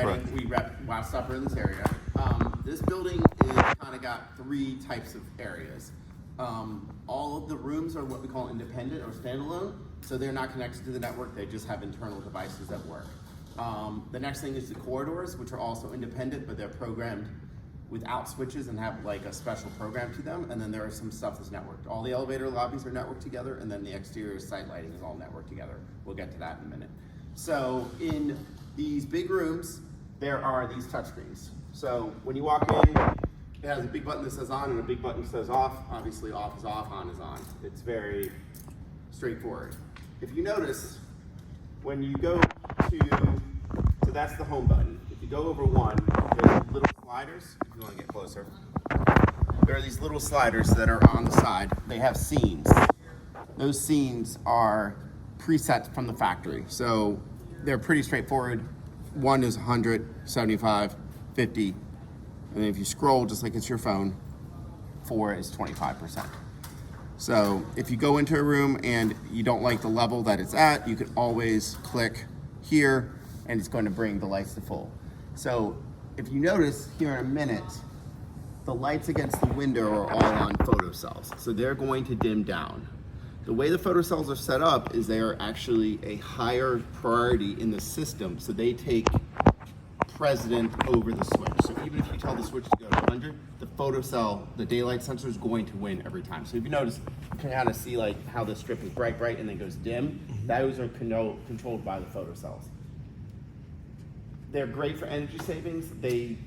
Correct. We rep Last Supper in this area. This building is kind of got three types of areas. All of the rooms are what we call independent or standalone, so they're not connected to the network, they just have internal devices that work. The next thing is the corridors, which are also independent, but they're programmed without switches and have like a special program to them. And then there are some stuff that's networked. All the elevator lobbies are networked together, and then the exterior site lighting is all networked together. We'll get to that in a minute. So in these big rooms, there are these touchscreens. So when you walk in, it has a big button that says on and a big button that says off. Obviously off is off, on is on. It's very straightforward. If you notice, when you go to, so that's the home button. If you go over one, there's little sliders, if you want to get closer. There are these little sliders that are on the side. They have scenes. Those scenes are presets from the factory. So they're pretty straightforward. One is 100, 75, 50. And then if you scroll just like it's your phone, 4 is 25%. So if you go into a room and you don't like the level that it's at, you can always click here and it's going to bring the lights to full. So if you notice here in a minute, the lights against the window are all on photocells. So they're going to dim down. The way the photocells are set up is they are actually a higher priority in the system. So they take precedent over the switch. So even if you tell the switch to go to 100, the photocell, the daylight sensor is going to win every time. So if you notice, you can kind of see like how the strip is bright, and then goes dim. Those are controlled by the photocells. They're great for energy savings. They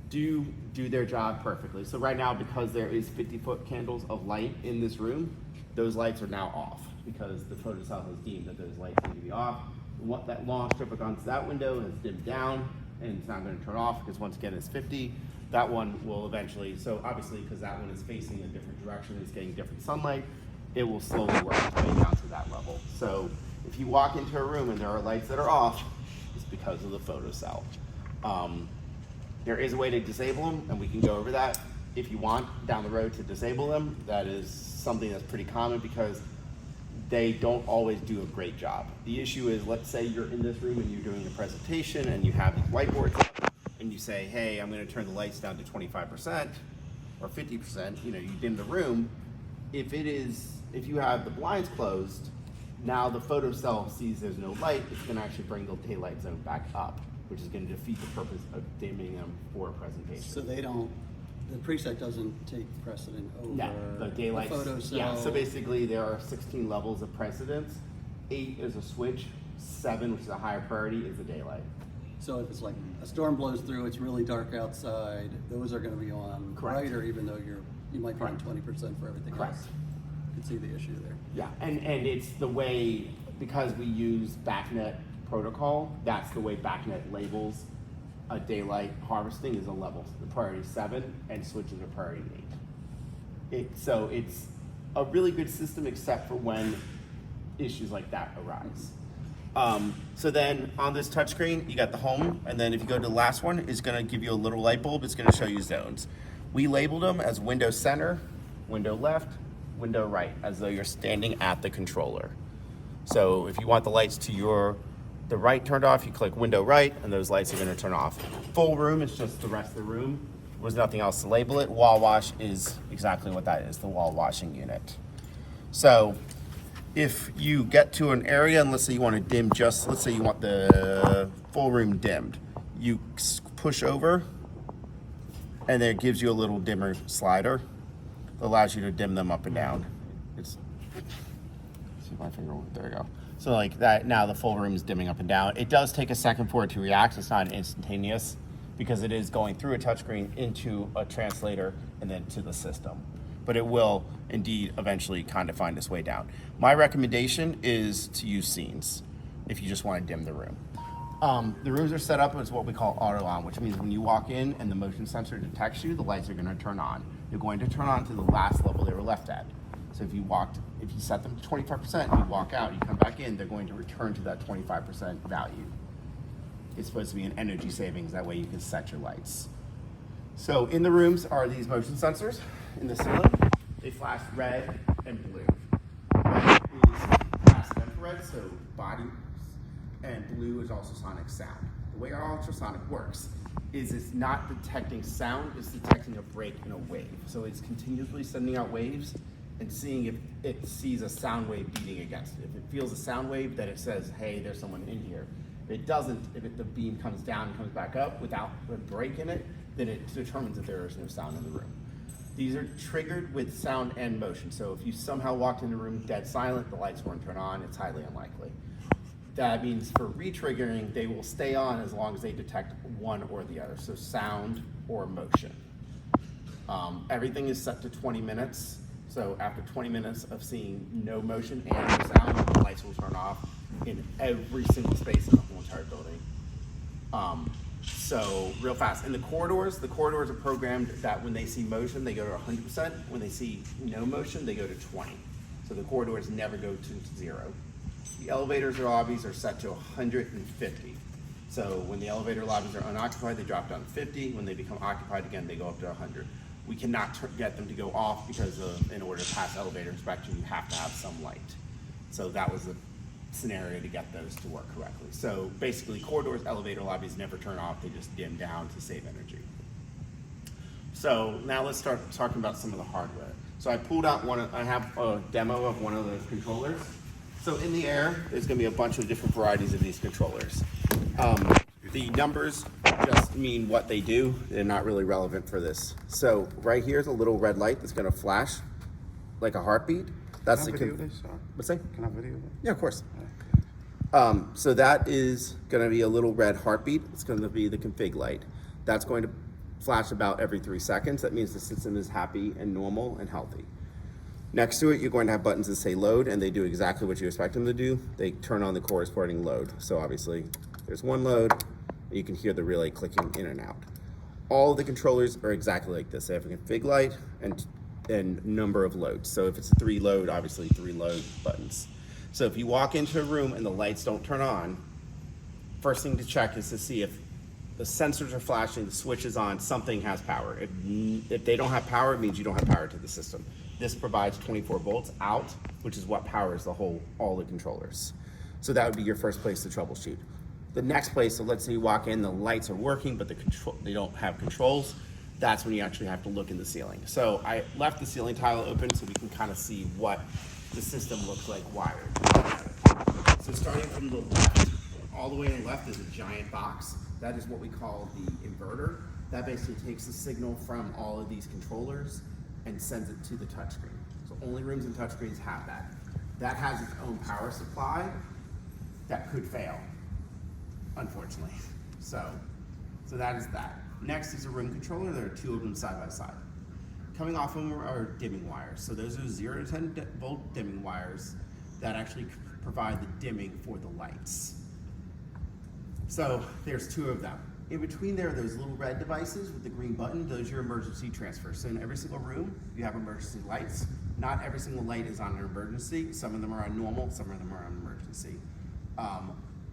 do their job perfectly. So right now, because there is 50-foot candles of light in this room, those lights are now off because the photocell has deemed that those lights need to be off. What that long strip against that window has dimmed down, and it's not going to turn off because once again it's 50. That one will eventually, so obviously because that one is facing a different direction, it's getting different sunlight, it will slowly work its way down to that level. So if you walk into a room and there are lights that are off, it's because of the photocell. There is a way to disable them, and we can go over that if you want down the road to disable them. That is something that's pretty common because they don't always do a great job. The issue is, let's say you're in this room and you're doing a presentation and you have these whiteboards up and you say, hey, I'm gonna turn the lights down to 25% or 50%, you dim the room. If you have the blinds closed, now the photocell sees there's no light, it's gonna actually bring the daylight zone back up, which is gonna defeat the purpose of dimming them for a presentation. So the preset doesn't take precedent over the daylight photocell. Yeah, so basically there are 16 levels of precedence. 8 is a switch, 7, which is a higher priority, is the daylight. So if it's like a storm blows through, it's really dark outside, those are going to be on brighter, even though you might be on 20% for everything else. You can see the issue there. Yeah, and it's the way, because we use BACnet protocol, that's the way BACnet labels a daylight harvesting is a level. The priority is 7 and switches are priority 8. So it's a really good system except for when issues like that arise. So then on this touchscreen, you got the home, and then if you go to the last one, it's gonna give you a little light bulb. It's gonna show you zones. We labeled them as window center, window left, window right, as though you're standing at the controller. So if you want the lights to the right turned off, you click window right, and those lights are gonna turn off. Full room is just the rest of the room. There's nothing else to label it. Wall wash is exactly what that is, the wall washing unit. So if you get to an area, and let's say you want to dim let's say you want the full room dimmed, you push over, and then it gives you a little dimmer slider that allows you to dim them up and down. See my finger, there we go. So like that, now the full room is dimming up and down. It does take a second for it to react. It's not instantaneous because it is going through a touchscreen into a translator and then to the system. But it will indeed eventually kind of find its way down. My recommendation is to use scenes if you just want to dim the room. The rooms are set up as what we call auto on, which means when you walk in and the motion sensor detects you, the lights are going to turn on. They're going to turn on to the last level they were left at. So if you set them to 25%, you walk out, you come back in, they're going to return to that 25% value. It's supposed to be an energy savings, that way you can set your lights. So in the rooms are these motion sensors in the ceiling. They flash red and blue. Red is passive infrared, so body, and blue is also sonic sound. The way our ultrasonic works is it's not detecting sound, it's detecting a break in a wave. So it's continuously sending out waves and seeing if it sees a sound wave beating against it. If it feels a sound wave, then it says, hey, there's someone in here. If it doesn't, if the beam comes down and comes back up without a break in it, then it determines that there is no sound in the room. These are triggered with sound and motion. So if you somehow walked in the room dead silent, the lights weren't turned on, it's highly unlikely. That means for re-triggering, they will stay on as long as they detect one or the other, so sound or motion. Everything is set to 20 minutes. So after 20 minutes of seeing no motion and no sound, the lights will turn off in every single space in the whole entire building. So real fast. In the corridors are programmed that when they see motion, they go to 100%. When they see no motion, they go to 20. So the corridors never go to 0. The elevators or lobbies are set to 150. So when the elevator lobbies are unoccupied, they drop down to 50. When they become occupied again, they go up to 100. We cannot get them to go off because in order to pass elevator inspection, you have to have some light. So that was the scenario to get those to work correctly. So basically corridors, elevator lobbies never turn off, they just dim down to save energy. So now let's start talking about some of the hardware. So I pulled out I have a demo of one of those controllers. So in the air, there's gonna be a bunch of different varieties of these controllers. The numbers just mean what they do. They're not really relevant for this. So right here is a little red light that's gonna flash like a heartbeat. That's Can I video this? What's that? Can I video this? Yeah, of course. So that is going to be a little red heartbeat. It's going to be the config light. That's going to flash about every 3 seconds. That means the system is happy and normal and healthy. Next to it, you're going to have buttons that say load, and they do exactly what you expect them to do. They turn on the corresponding load. So obviously, there's one load, and you can hear the relay clicking in and out. All of the controllers are exactly like this. They have a config light and number of loads. So if it's a 3 load, obviously 3 load buttons. So if you walk into a room and the lights don't turn on, first thing to check is to see if the sensors are flashing, the switch is on, something has power. If they don't have power, it means you don't have power to the system. This provides 24 volts out, which is what powers all the controllers. So that would be your first place to troubleshoot. The next place, so let's say you walk in, the lights are working, but they don't have controls. That's when you actually have to look in the ceiling. So I left the ceiling tile open so we can kind of see what the system looks like wired. So starting from the left, all the way on the left is a giant box. That is what we call the inverter. That basically takes the signal from all of these controllers and sends it to the touchscreen. So only rooms and touchscreens have that. That has its own power supply that could fail, unfortunately. So that is that. Next is a room controller. There are 2 of them side by side. Coming off of them are dimming wires. So those are 0 to 10 volt dimming wires that actually provide the dimming for the lights. So there's 2 of them. In between there are those little red devices with the green button. Those are your emergency transfers. So in every single room, you have emergency lights. Not every single light is on an emergency. Some of them are on normal, some of them are on emergency.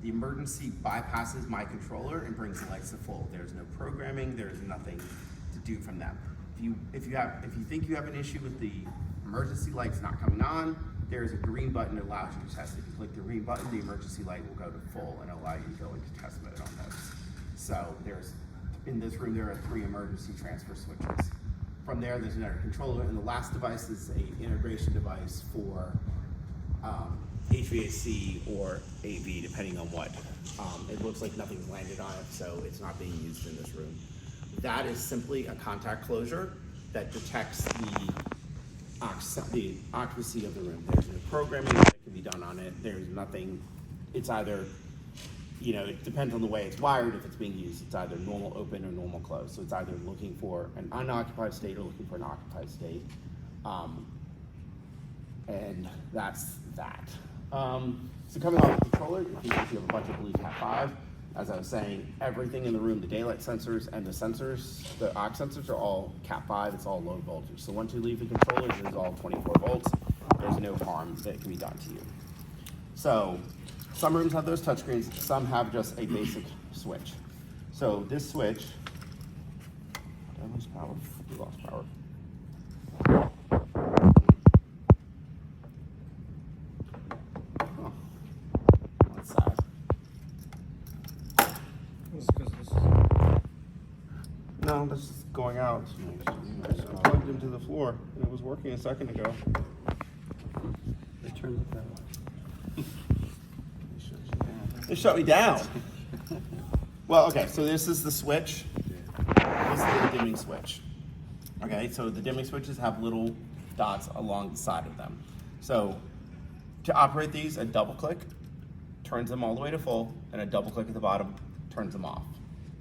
The emergency bypasses my controller and brings the lights to full. There's no programming, there's nothing to do from them. If you think you have an issue with the emergency lights not coming on, there's a green button that allows you to test. If you click the green button, the emergency light will go to full and allow you to go into test mode on those. So in this room, there are 3 emergency transfer switches. From there's another controller, and the last device is an integration device for HVAC or AV, depending on what. It looks like nothing's landed on it, so it's not being used in this room. That is simply a contact closure that detects the occupancy of the room. There's no programming that can be done on it. There's nothing. It's either, it depends on the way it's wired. If it's being used, it's either normal open or normal close. So it's either looking for an unoccupied state or looking for an occupied state. And that's that. So coming off the controller, you have a bunch of blue Cat 5. As I was saying, everything in the room, the daylight sensors and the sensors, the aux sensors are all Cat 5, it's all low voltage. So once you leave the controllers, it is all 24 volts. There's no harm that can be done to you. So some rooms have those touchscreens, some have just a basic switch. So this switch, did I lose power? We lost power. No, that's just going out. So I plugged into the floor, and it was working a second ago. They turned it that way. It shut me down. Well, okay, so this is the switch. This is the dimming switch. Okay, so the dimming switches have little dots along the side of them. So to operate these, a double click turns them all the way to full, and a double click at the bottom turns them off.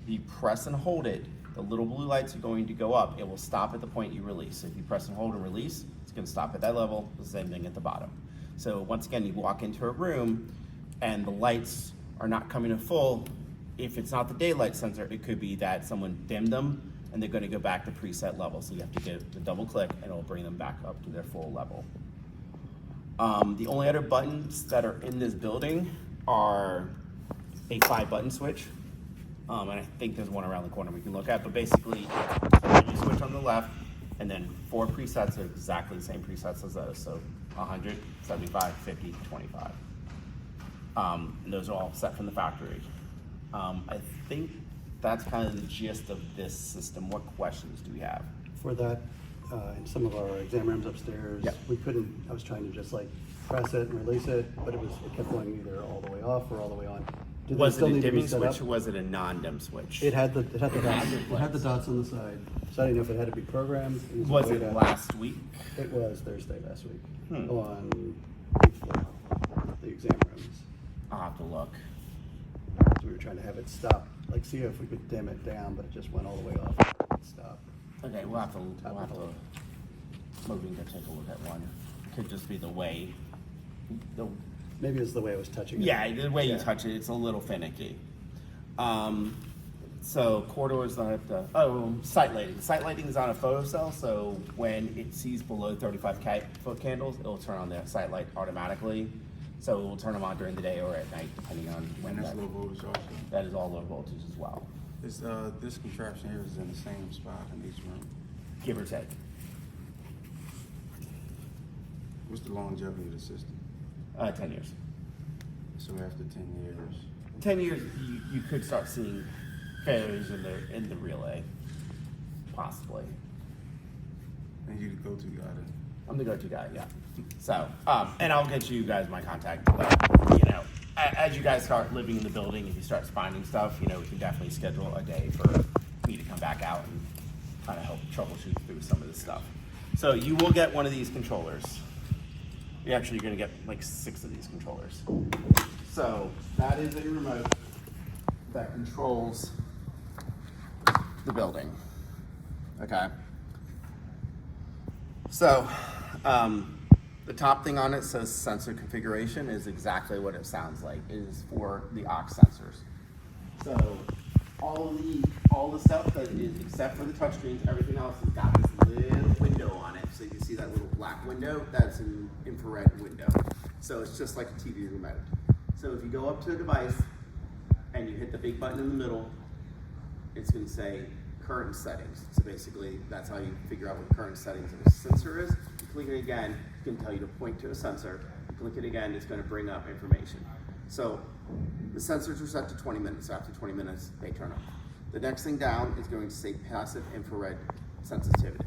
If you press and hold it, the little blue lights are going to go up. It will stop at the point you release. So if you press and hold and release, it's going to stop at that level. The same thing at the bottom. So once again, you walk into a room and the lights are not coming to full. If it's not the daylight sensor, it could be that someone dimmed them and they're going to go back to preset level. So you have to give the double click and it'll bring them back up to their full level. The only other buttons that are in this building are a 5-button switch. And I think there's one around the corner we can look at, but basically you switch on the left and then 4 presets are exactly the same presets as those. So 100, 75, 50, 25. And those are all set from the factory. I think that's kind of the gist of this system. What questions do we have? For that, in some of our exam rooms upstairs, Yep. we couldn't, I was trying to just like press it and release it, but it kept going either all the way off or all the way on. Do they Was it still a need to be dimming set switch up? or was it a non-dim switch? It had the dots on the side, so I didn't know if it had to be programmed. Was a way it to- last week? It was Thursday last week Hmm. on the exam rooms. I'll have to look. So we were trying to have it stop, like see if we could dim it down, but it just went all the way off and stopped. Okay, we'll have to moving to take a look at one. Could just be the way, Maybe it's the way I was touching it. yeah, the way you Yeah. touch it, it's a little finicky. So corridors not at the, sight lighting. Sight lighting is on a photocell, so when it sees below 35 foot candles, it'll turn on the sight light automatically. So we'll turn them on during the day or at night, depending on when And that's that, low voltage also. that is all low voltage as well, Is this contraption here is in the same spot in each room? give or take. What's the longevity of the system? 10 years. So after 10 years, 10 years, you could start seeing failures in the relay, possibly. and you the go-to guy then? I'm the go-to guy, yeah. So, and I'll get you guys my contact. As you guys start living in the building, if you start finding stuff, we can definitely schedule a day for me to come back out and kind of help troubleshoot through some of this stuff. So you will get one of these controllers. You're going to get like 6 of these controllers. So that is a remote that controls the building. Okay. So the top thing on it says sensor configuration is exactly what it sounds like. It is for the aux sensors. So all the stuff that is except for the touchscreens, everything else has got this little window on it. So you can see that little black window, that's an infrared window. So it's just like a TV remote. So if you go up to a device and you hit the big button in the middle, it's going to say current settings. So basically that's how you figure out what the current settings of a sensor is. You click it again, it's going to tell you to point to a sensor. You click it again, it's going to bring up information. So the sensors are set to 20 minutes. After 20 minutes, they turn off. The next thing down is going to say passive infrared sensitivity.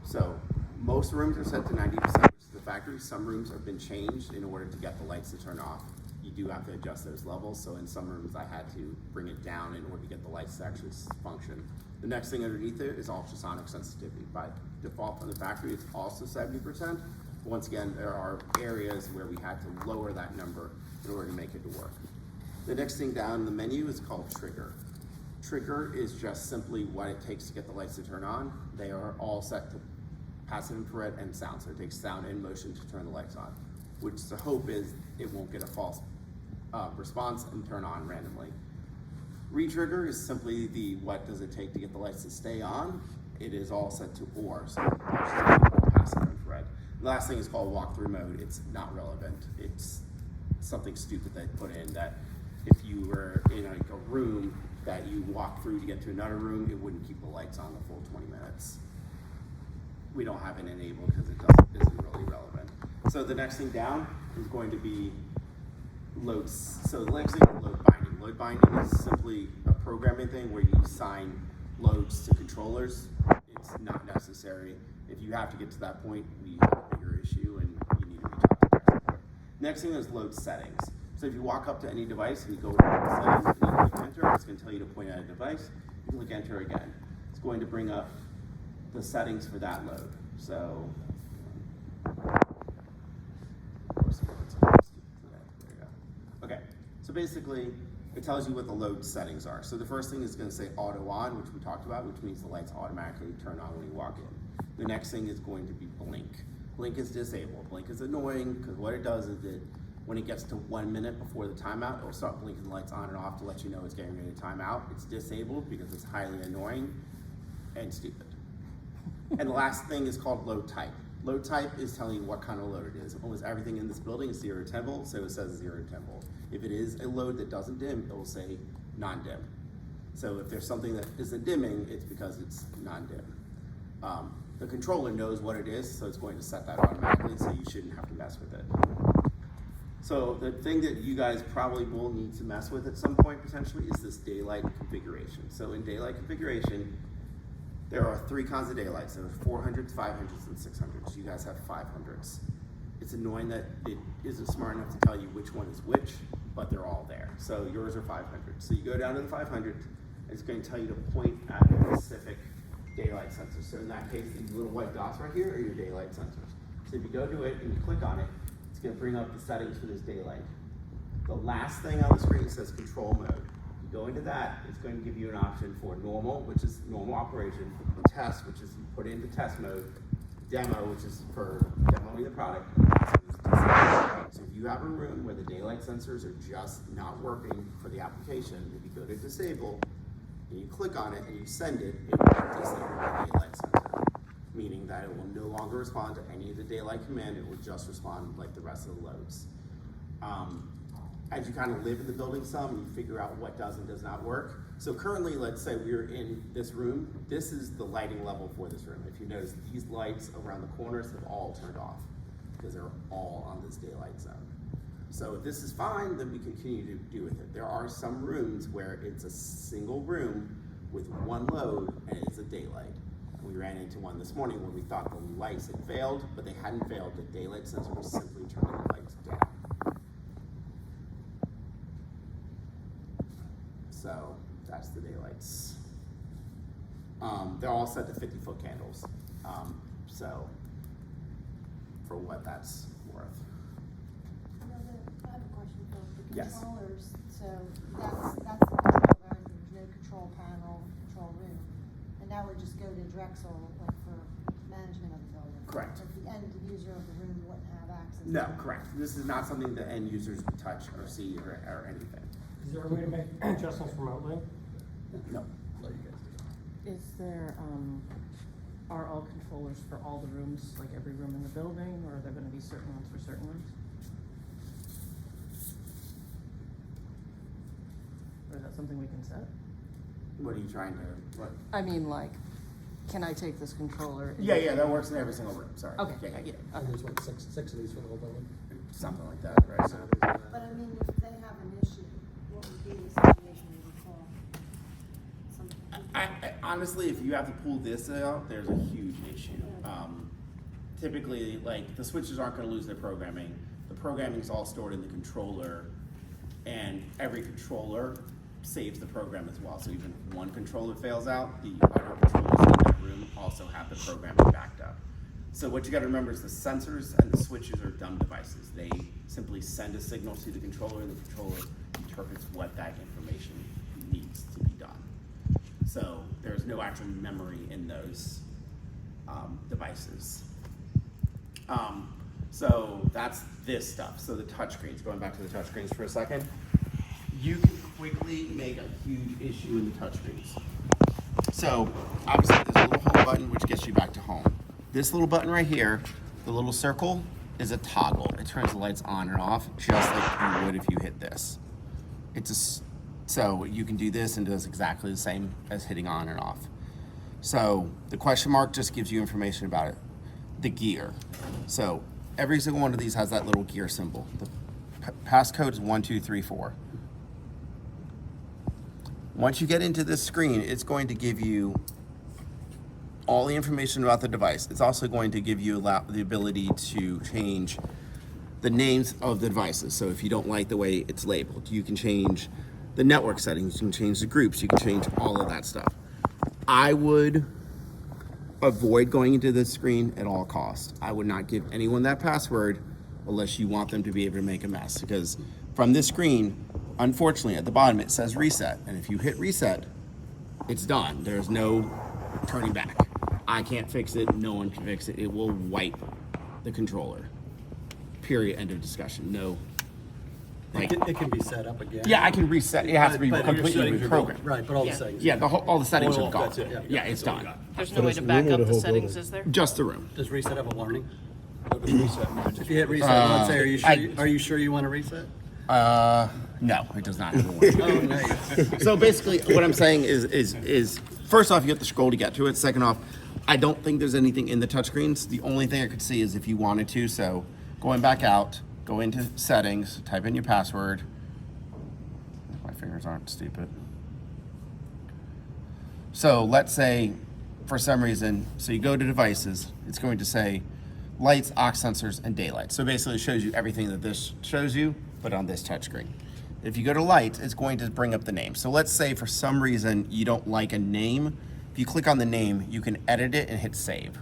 So most rooms are set to 90%, which is the factory. Some rooms have been changed in order to get the lights to turn off. You do have to adjust those levels. So in some rooms I had to bring it down in order to get the lights to actually function. The next thing underneath it is ultrasonic sensitivity. By default from the factory, it's also 70%. Once again, there are areas where we had to lower that number in order to make it to work. The next thing down in the menu is called trigger. Trigger is just simply what it takes to get the lights to turn on. They are all set to passive infrared and sound, so it takes sound and motion to turn the lights on, which the hope is it won't get a false response and turn on randomly. Retrigger is simply the what does it take to get the lights to stay on. It is all set to OR, so passive infrared. The last thing is called walkthrough mode. It's not relevant. It's something stupid they put in that if you were in like a room that you walk through to get to another room, it wouldn't keep the lights on the full 20 minutes. We don't have it enabled because it isn't really relevant. So the next thing down is going to be loads. So the next thing is load binding. Load binding is simply a programming thing where you assign loads to controllers, it's not necessary. If you have to get to that point, we have a bigger issue and you need to reach out to tech support. Next thing is load settings. So if you walk up to any device and you go to settings and you click enter, it's going to tell you to point at a device. You click enter again. It's going to bring up the settings for that load. So, okay. So basically, it tells you what the load settings are. So the first thing is going to say auto on, which we talked about, which means the lights automatically turn on when you walk in. The next thing is going to be blink. Blink is disabled. Blink is annoying because what it does is that when it gets to 1 minute before the timeout, it'll start blinking the lights on and off to let you know it's getting ready to time out. It's disabled because it's highly annoying and stupid. And the last thing is called load type. Load type is telling you what kind of load it is. Almost everything in this building is 0 to 10 volt, so it says 0 to 10 volt. If it is a load that doesn't dim, it will say non-dim. So if there's something that isn't dimming, it's because it's non-dim. The controller knows what it is, so it's going to set that automatically, so you shouldn't have to mess with it. So the thing that you guys probably will need to mess with at some point potentially is this daylight configuration. So in daylight configuration, there are 3 kinds of daylights. There are 400s, 500s, and 600s. You guys have 500s. It's annoying that it isn't smart enough to tell you which one is which, but they're all there. So yours are 500. So you go down to the 500, it's going to tell you to point at a specific daylight sensor. So in that case, these little white dots right here are your daylight sensors. So if you go to it and you click on it, it's going to bring up the settings for this daylight. The last thing on the screen says control mode. You go into that, it's going to give you an option for normal, which is normal operation, test, which is you put it into test mode, demo, which is for demoing the product, so if you have a room where the daylight sensors are just not working for the application, if you go to disable, and you click on it and you send it, it will disable the daylight sensor, meaning that it will no longer respond to any of the daylight command, it will just respond like the rest of the loads. As you kind of live in the building some, you figure out what does and does not work. So currently, let's say we're in this room, this is the lighting level for this room. If you notice, these lights around the corners have all turned off because they're all on this daylight zone. So if this is fine, then we continue to do with it. There are some rooms where it's a single room with one load and it's a daylight. We ran into one this morning where we thought the lights had failed, but they hadn't failed. The daylight sensor was simply turning the lights down. So that's the daylights. They're all set to 50-foot candles. So for what that's worth. I have a question for the Yes. controllers. So that's the control area. There's no control panel, control room. And that would just go to Drexel, like for management of the building. Correct. But the end user of the room wouldn't have access. No, to it. correct. This is not something that end users would touch or see or anything. Is there a way to make adjustments remotely? No. Let you guys do it. Is there, are all controllers for all the rooms, like every room in the building, or are there gonna be certain ones for certain rooms? Or is that something we can set? What are you trying to, what? I mean, like, can I take this controller? and- Yeah, that works in every single room, sorry. Okay, Yeah, I get it. And there's what, six of these for the whole building? something like that, right? So, But I mean, if they have an issue, what would be the situation you would call? I honestly, if you have to pull this out, there's a huge issue. Typically, like, the switches aren't gonna lose their programming. The programming's all stored in the controller, and every controller saves the program as well. So even if one controller fails out, the other controllers in that room also have the programming backed up. So what you gotta remember is the sensors and the switches are dumb devices. They simply send a signal to the controller, and the controller interprets what that information needs to be done. So there's no actual memory in those devices. So that's this stuff. So the touchscreens, going back to the touchscreens for a second, you can quickly make a huge issue in the touchscreens. So obviously there's a little home button which gets you back to home. This little button right here, the little circle, is a toggle. It turns the lights on and off just like you would if you hit this. So you can do this and it does exactly the same as hitting on and off. So the question mark just gives you information about it. The gear. So every single one of these has that little gear symbol. The passcode is 1234. Once you get into this screen, it's going to give you all the information about the device. It's also going to give you the ability to change the names of the devices. So if you don't like the way it's labeled, you can change the network settings, you can change the groups, you can change all of that stuff. I would avoid going into this screen at all costs. I would not give anyone that password unless you want them to be able to make a mess, because from this screen, unfortunately, at the bottom it says reset, and if you hit reset, it's done. There's no turning back. I can't fix it, no one can fix it. It will wipe the controller. Period, end of discussion. No. Like, It can be set up again. yeah, I can reset. It has to be But- completely but- reprogrammed. Right, but all Yeah. the settings. Yeah, all the settings Well, are gone. that's it, Yeah, it's done. There's But no way it's to the back room or up the the whole settings, building? is there? Just the room. Does reset have a warning? Look at the reset manager. If you hit reset, let's say, are you sure you want to reset? No, it does not have a warning. Oh, nice. So basically, what I'm saying is first off, you have to scroll to get to it. Second off, I don't think there's anything in the touchscreens. The only thing I could see is if you wanted to. So going back out, go into settings, type in your password. My fingers aren't stupid. So let's say, for some reason, so you go to devices, it's going to say lights, aux sensors, and daylight. So basically it shows you everything that this shows you, but on this touchscreen. If you go to lights, it's going to bring up the name. So let's say for some reason you don't like a name. If you click on the name, you can edit it and hit save.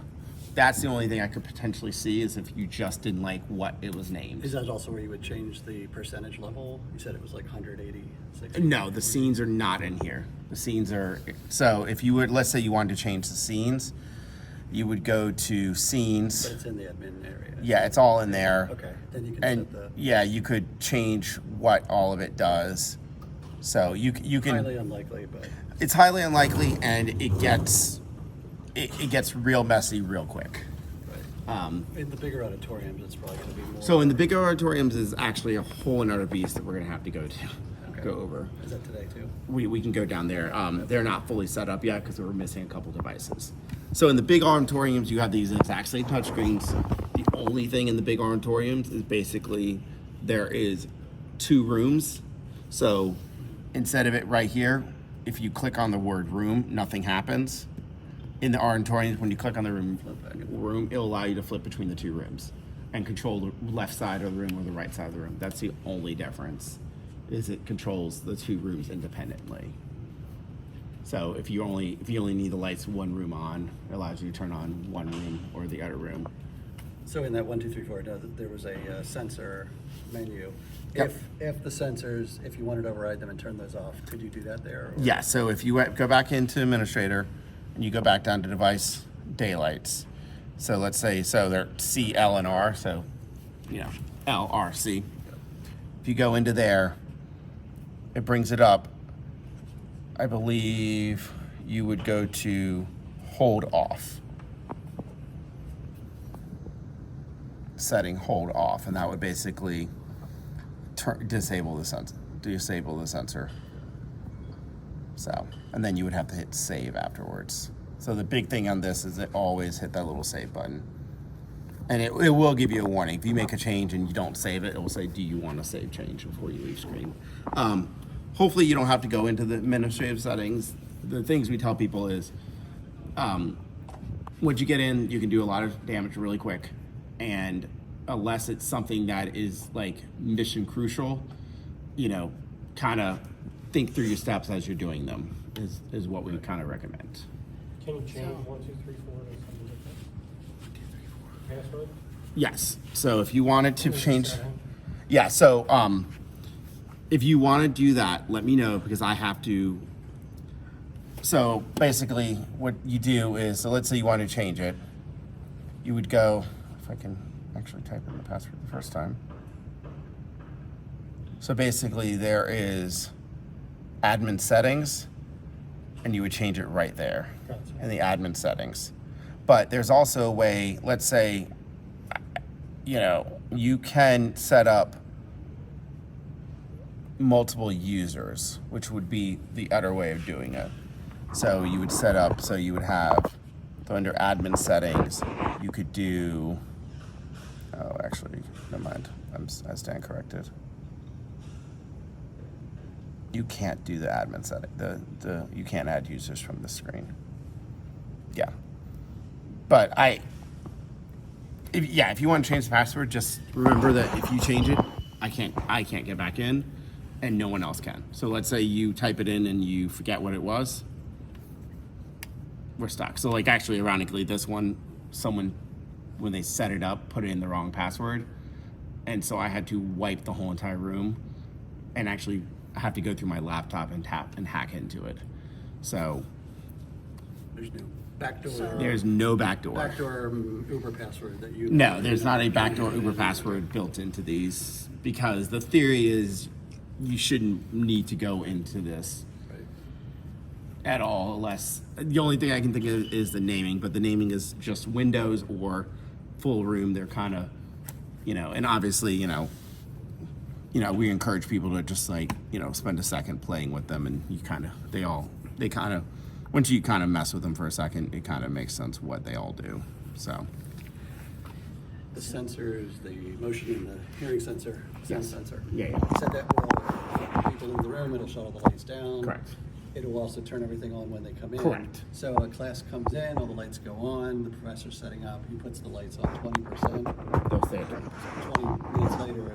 That's the only thing I could potentially see is if you just didn't like what it was named. Is that also where you would change the percentage level? You said it was like 180, 60? No, the scenes are not in here. The scenes are, so if you would, let's say you wanted to change the scenes, you would go to But scenes. it's in the admin area. Yeah, it's all in there. Okay, then you can And set the yeah, you could change what all of it does. So you can, highly unlikely, but it's highly unlikely and it gets real messy real quick. in the bigger auditoriums, it's probably going to be more. So in the bigger auditoriums is actually a whole another beast that we're gonna have to go over. Is that today too? We can go down there. They're not fully set up yet because we're missing a couple devices. So in the big auditoriums, you have these exact same touchscreens. The only thing in the big auditoriums is basically there is 2 rooms. So instead of it right here, if you click on the word room, nothing happens. In the auditoriums, when you click on the room, it'll allow you to flip between the 2 rooms and control the left side of the room or the right side of the room. That's the only difference, is it controls the 2 rooms independently. So if you only need the lights one room on, it allows you to turn on one room or the other room. So in that 1, 2, 3, 4, there was a sensor menu. Yep. If the sensors, if you wanted to override them and turn those off, could you do that there? Or? Yeah, so if you go back into administrator and you go back down to device daylights. So let's say, so they're C, L, and R. So, L, R, C. If you go into there, it brings it up. I believe you would go to hold off. Setting hold off, and that would basically disable the sensor. So, and then you would have to hit save afterwards. So the big thing on this is always hit that little save button. And it will give you a warning. If you make a change and you don't save it, it will say, do you want to save change before you leave screen? Hopefully you don't have to go into the administrative settings. The things we tell people is, once you get in, you can do a lot of damage really quick. And unless it's something that is like mission crucial, kind of think through your steps as you're doing them is what we kind of recommend. Can you change 1, 2, 3, 4 to something different? Password? Yes. So if you wanted to Is it change, setting? yeah. So if you want to do that, let me know because I have to. So basically, what you do is, so let's say you want to change it, you would go. If I can actually type in the password the first time. So basically, there is admin settings, and you would change it right there Gotcha. in the admin settings. But there's also a way, let's say, you can set up multiple users, which would be the other way of doing it. So you would set up, so you would have, so under admin settings, you could do, oh, actually, never mind, I stand corrected. You can't do the admin setting. You can't add users from the screen. Yeah. But if you want to change the password, just remember that if you change it, I can't get back in, and no one else can. So let's say you type it in and you forget what it was, we're stuck. So like actually, ironically, this one, someone, when they set it up, put it in the wrong password, and so I had to wipe the whole entire room, and actually have to go through my laptop and tap and hack into it. So There's no backdoor. there's no backdoor. Backdoor Uber password that you. No, there's not a backdoor Uber password built into these, because the theory is you shouldn't need to go into this Right. at all, unless the only thing I can think of is the naming, but the naming is just Windows or full room. They're kind of, and obviously, we encourage people to just spend a second playing with them, and once you kind of mess with them for a second, it kind of makes sense what they all do. So. The sensors, the motion and the hearing sensor, sound Yes. sensor. Yeah. Said that will people in the room, it'll shut all the lights down. Correct. It will also turn everything on when they come in. Correct. So a class comes in, all the lights go on, the professor's setting up, he puts the lights on 20%. They'll stay at 20 minutes later,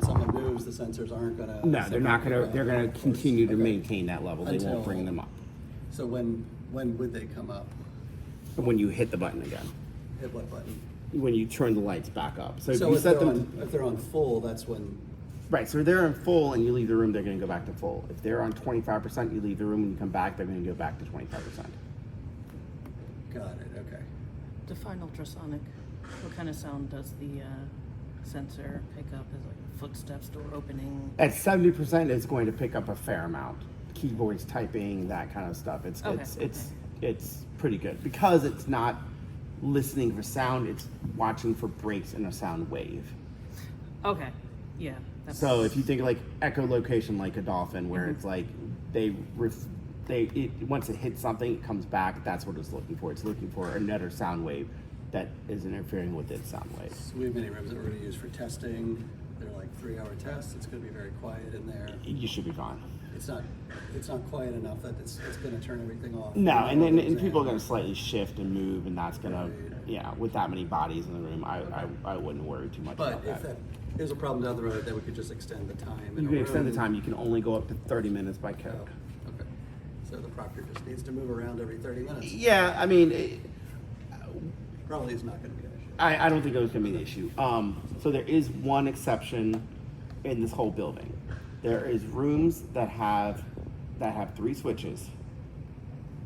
someone moves, the sensors aren't gonna. No, they're not gonna. They're gonna continue to Okay. maintain that level. They Until- won't bring them up So when would they come up? when you hit the button again. Hit what button? When you turn the lights back up. So if So you if set they're them on, if they're on full, that's when, right. So they're in full, and you leave the room. They're gonna go back to full. If they're on 25%, you leave the room and you come back. They're gonna go back to 25%. got it, okay. Define ultrasonic. What kind of sound does the sensor pick up? Is it like footsteps, door opening? At 70%, it's going to pick up a fair amount. Keyboards, typing, that kind of stuff. Okay. It's pretty good because it's not listening for sound. It's watching for breaks in a sound wave. Okay, yeah. That's, So if you think like echolocation, like a dolphin, where it's like once it hits something, it comes back. That's what it's looking for. It's looking for another sound wave that is interfering with its sound wave. So we have many rooms that we're gonna use for testing. They're like 3-hour tests. It's gonna be very quiet in there. You should be fine. It's not quiet enough that it's gonna turn everything off. No, and then Exam. people are going to slightly shift and move, and that's going to, Right. with that many bodies in the room, I wouldn't worry too much But about if that. that is a problem down the road, then we could just extend the time. in You a can extend the room. time. You can only go up to 30 minutes by Oh, code. okay. So the proctor just needs to move around every 30 minutes. Yeah, I mean, Probably is not gonna be an issue. I don't think it was going to be an issue. So there is one exception in this whole building. There is rooms that have 3 switches,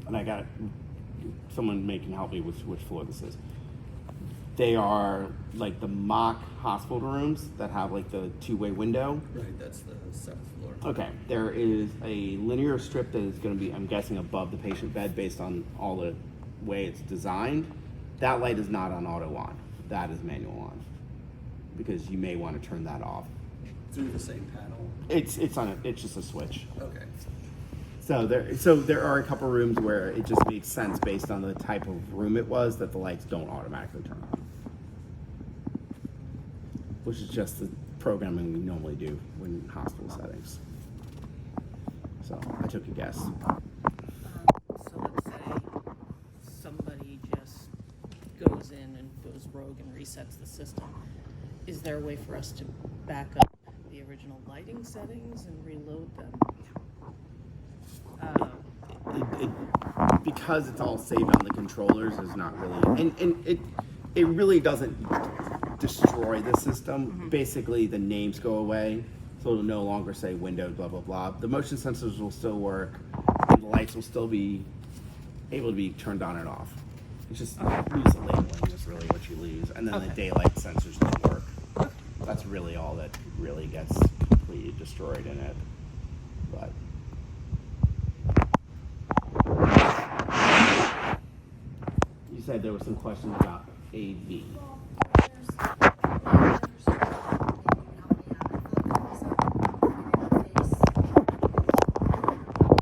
and I got someone can help me with which floor this is. They are like the mock hospital rooms that have like the 2-way window. Right, that's the 7th floor. Okay, there is a linear strip that is going to be, I'm guessing, above the patient bed based on all the way it's designed. That light is not on auto on. That is manual on, because you may want to turn that off. Through the same panel. It's just a switch. Okay. So there are a couple rooms where it just makes sense based on the type of room it was that the lights don't automatically turn on, which is just the programming we normally do in hospital settings. So I took a guess. So let's say somebody just goes in and goes rogue and resets the system. Is there a way for us to back up the original lighting settings and reload them? Because it's all saved on the controllers, there's not really, and it really doesn't destroy the system. Mm-hmm. Basically, the names go away, so it'll no longer say Windows, blah blah blah. The motion sensors will still work, and the lights will still be able to be turned on and off. It's just lose the labeling is really what you lose, and then the Okay. daylight sensors don't work. That's really all that really gets completely destroyed in it. But you said there were some questions about AV.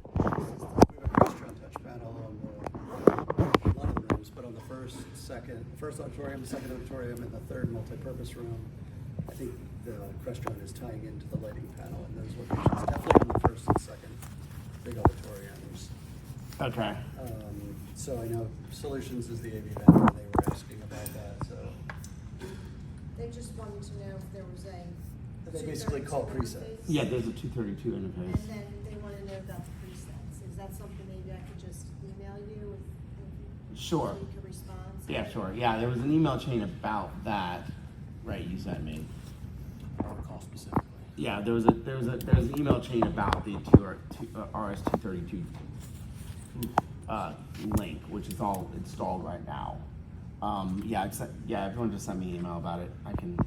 We have a restaurant touch panel on a lot of the rooms, but on the first auditorium, second auditorium, and the third multipurpose room, I think the restaurant is tying into the lighting panel in those locations, definitely on the first and second. big auditoriums. Okay. So I know Solutions is the AV vendor, and they were asking about that, so. They just wanted to know if there was a. They basically call 232 preset. interface. Yeah, there's a 232 And interface. then they want to know about the presets. Is that something maybe I could just email you if Sure. so you could respond? Yeah, sure. Yeah, there was an email chain about that. Right, you sent me. I don't recall specifically. Yeah, there's an email chain about the RS-232 link, which is all installed right now. Everyone just sent me an email about it. I can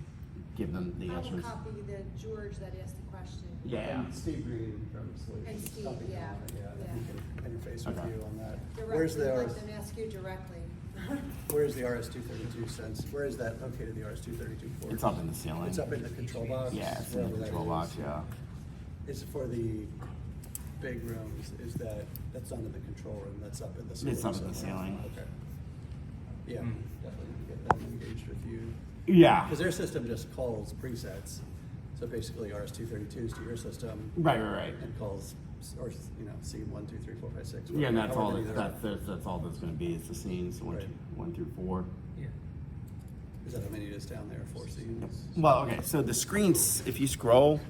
give them the I will answers. copy the George that asked the question. Yeah. And Steve Green from Solutions. And Steve, something yeah, on it, yeah. He can interface with Okay. you on that. Directly, let them ask you directly. Where's the RS-232 sense? Where is that located, the RS-232 port? It's up in the ceiling. It's up in the control box? Yeah, it's in wherever the that control is. box, yeah. Is for the big rooms, that's under the control room, that's up in the ceiling? It's up in the somewhere? ceiling. Okay. Yeah, Mm. definitely get them engaged with you. Yeah. Because their system just calls presets, so basically RS-232s to your system. Right. And calls, or, scene 1, 2, 3, 4, 5, 6. Yeah, and that's all however many there are. that's all that's going to be. It's the scenes Right. 1 through 4. Is that how many it is down there, 4 scenes? Well, okay. So the screens, if you scroll,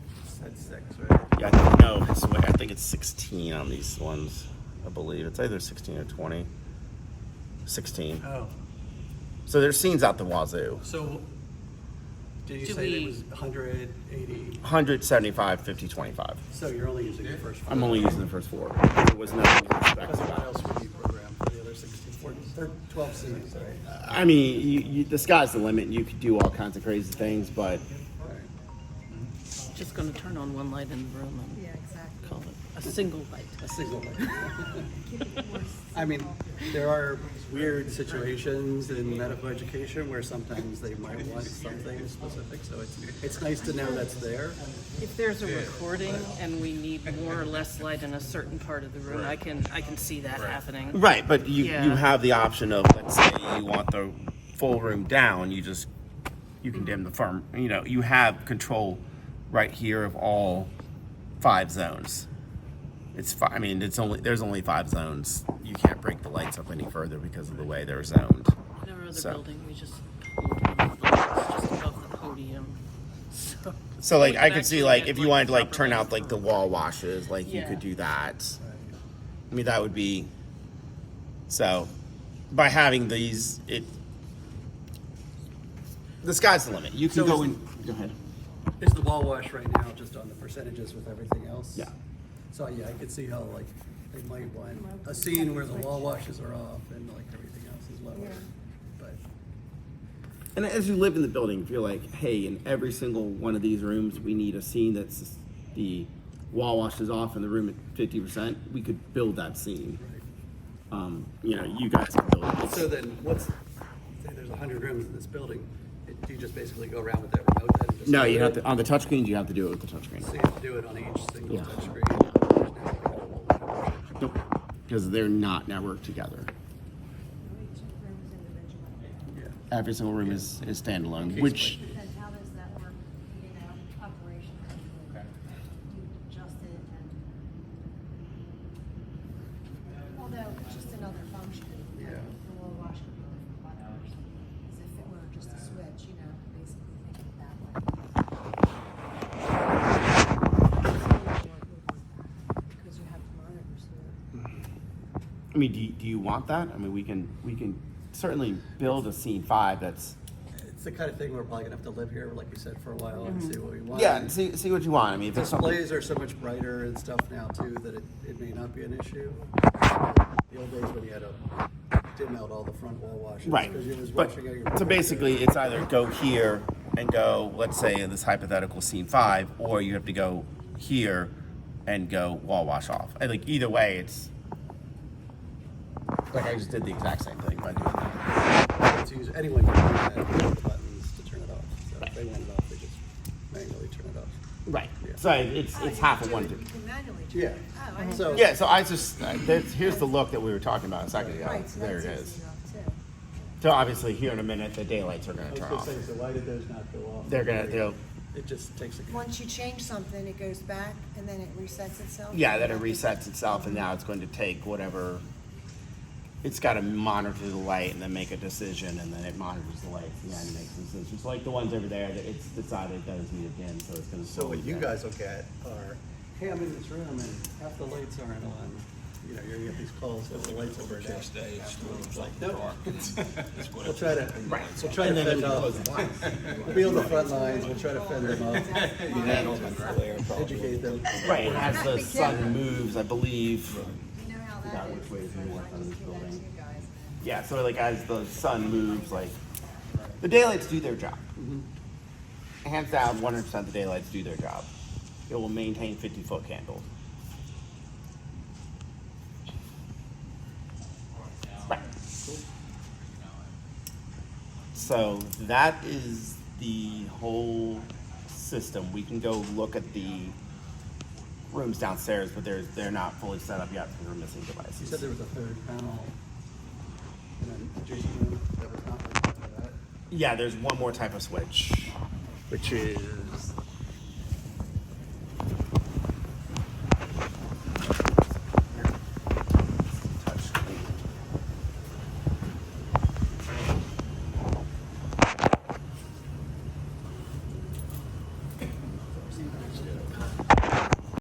That's 6, right? yeah, I think it's 16 on these ones. I believe it's either 16 or 20. 16. Oh, So there's scenes out the wazoo. so did you Do say it we- was 180? 175, 50, 25. So you're only using the first 4? I'm only using the first 4. There was nothing to Because expect. what else would you program for the other 64? 12 scenes, right? I mean, the sky's the limit. You could do all kinds of crazy things, but Just gonna turn on one light in the room and Yeah, exactly. call it a single light. A single light. Keep it more I mean, simple. there are weird situations in medical education where sometimes they might want something specific, so it's nice to know that's there. If there's a recording and we need more or less light in a certain part of the room, I can see that happening. right. But you Yeah. have the option of, let's say you want the full room down. You can dim the firm. You have control right here of all 5 zones. It's I mean, there's only 5 zones. You can't break the lights up any further because of the way they're zoned. In our other So- building, we just hold one of the lights just above the podium. So like we I can could see actually like get, if you wanted to like proper turn lights out like for- the wall washes, like you Yeah. could do that. I mean that would be so by having these the sky's the limit. You can So go is- in go ahead. Is the wall wash right now just on the percentages with everything else? Yeah. So yeah, I could see how like they might want a scene where the wall washes are off and like everything else is lower. Yeah. But And as you live in the building, if you're like, hey, in every single one of these rooms we need a scene that's the wall wash is off in the room at 50%, we could build that scene. You guys can build it. so then say there's 100 rooms in this building, do you just basically go around with that remote then and just No, do you it? have to on the touchscreen. You have to do it with the touchscreen. So you have to do it on each single Yeah. touchscreen. Nope, because they're not networked together. Each room is individual. Yeah. Every single room is standalone, Okay, which Depends how does that work, operation. You adjust it and. Although it's just another function. Yeah. The wall wash could be different buttons. As if it were just a switch, basically think of it that way. Because you have monitors here. I mean, do you want that? I mean, we can certainly build a scene 5 that's It's the kind of thing we're probably gonna have to live here, like you said, for a while and see what we want. yeah. See what you want. I mean, if it's something, Displays are so much brighter and stuff now too that it may not be an issue. The old days when you had to dim out all the front wall washes. right? Because you was But washing out your. so basically, it's either go here and go, let's say in this hypothetical scene 5, or you have to go here and go wall wash off. And like either way, it's like I just did the exact same thing by doing that. It's easy. Anyone can do that, hit the buttons to turn it off. So if they want it off, they just manually turn it off. Right. Yeah. So it's half of one. You can manually do Yeah. it. Oh, I didn't So- know. Yeah. So I just here's the look that we were talking about a second ago. Right, so There it that's is. easy enough too. So obviously here in a minute the daylights are going I to was turn gonna off. say, so why did those not go off? They'll It just takes a. Once you change something, it goes back and then it resets itself? Yeah, then it resets itself, and now it's going to take whatever. It's got to monitor the light and then make a decision, and then it monitors the light and then makes a decision. So like the ones over there, that it's decided it doesn't need a dim, so it's going to. So what you guys will get are, hey, I'm in this room and half the lights aren't on. You know, you're gonna get these calls if the lights are burned out. It's like, no. We'll try to, we'll try to fend off. We'll be on the front lines, we'll try to fend them off. Educate them. Right, and as the sun moves, I believe. You know how I forgot which way is north on this building. you guys. Yeah, so like as the sun moves, like the daylights do their job. Hands down, 100% the daylights do their job. It will maintain 50-foot candles. Right. So that is the whole system. We can go look at the rooms downstairs, but they're not fully set up yet because we're missing devices. You said there was a third panel in an adjacent room that was not like that. Yeah, there's one more type of switch. Which is